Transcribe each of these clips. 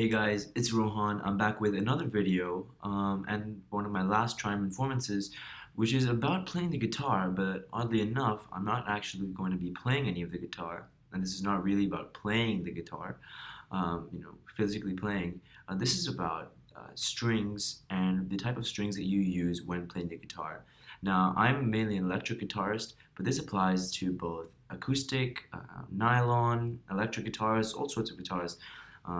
Hey guys, it's Rohan. I'm back with another video and one of my last trying performances, which is about playing the guitar, but oddly enough, I'm not actually going to be playing any of the guitar, and this is not really about playing the guitar, physically playing. This is about strings and the type of strings that you use when playing the guitar. Now, I'm mainly an electric guitarist, but this applies to both acoustic, nylon, electric guitars, all sorts of guitars,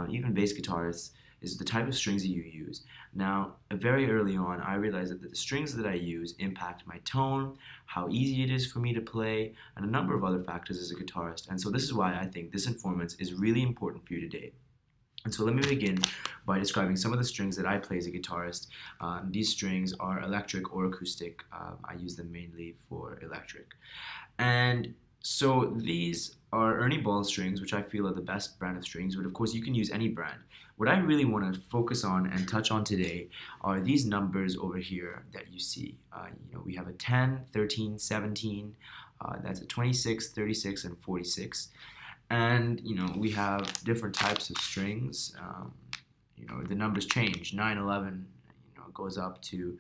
even bass guitarists, is the type of strings that you use. Now, very early on, I realized that the strings that I use impact my tone, how easy it is for me to play, and a number of other factors as a guitarist. And so this is why I think this information is really important for you today. And so let me begin by describing some of the strings that I play as a guitarist. These strings are electric or acoustic. I use them mainly for electric. And so these are Ernie Ball strings, which I feel are the best brand of strings, but of course you can use any brand. What I really want to focus on and touch on today are these numbers over here that you see. We have a 10, 13, 17, that's a 26, 36, and 46. And we have different types of strings. The numbers change. 9, 11, goes up to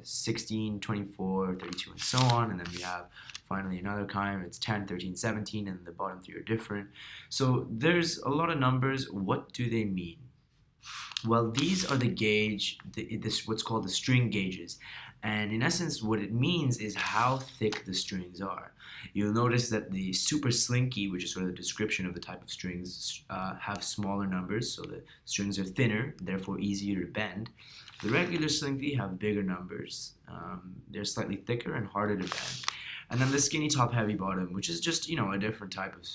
16, 24, 32, and so on. And then we have finally another kind. It's 10, 13, 17, and the bottom three are different. So there's a lot of numbers. What do they mean? Well, these are the gauge, what's called the string gauges. And in essence, what it means is how thick the strings are. You'll notice that the super slinky, which is sort of the description of the type of strings, have smaller numbers, so the strings are thinner, therefore easier to bend. The regular slinky have bigger numbers. They're slightly thicker and harder to bend. And then the skinny top, heavy bottom, which is just, a different type of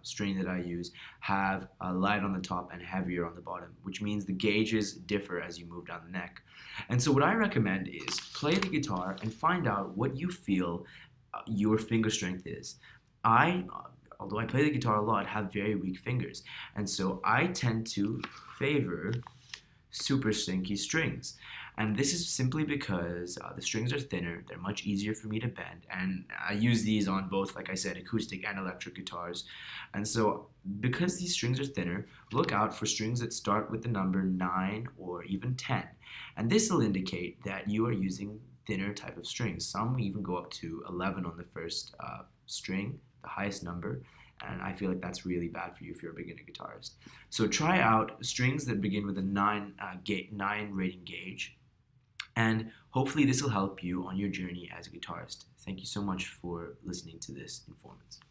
string that I use, have a light on the top and heavier on the bottom, which means the gauges differ as you move down the neck. And so what I recommend is play the guitar and find out what you feel your finger strength is. Although I play the guitar a lot, have very weak fingers. And so I tend to favor super slinky strings. And this is simply because the strings are thinner, they're much easier for me to bend, and I use these on both, like I said, acoustic and electric guitars. And so because these strings are thinner, look out for strings that start with the number 9 or even 10. And this will indicate that you are using thinner type of strings. Some even go up to 11 on the first string, the highest number. And I feel like that's really bad for you if you're a beginner guitarist. So try out strings that begin with a 9 rating gauge. And hopefully this will help you on your journey as a guitarist. Thank you so much for listening to this information.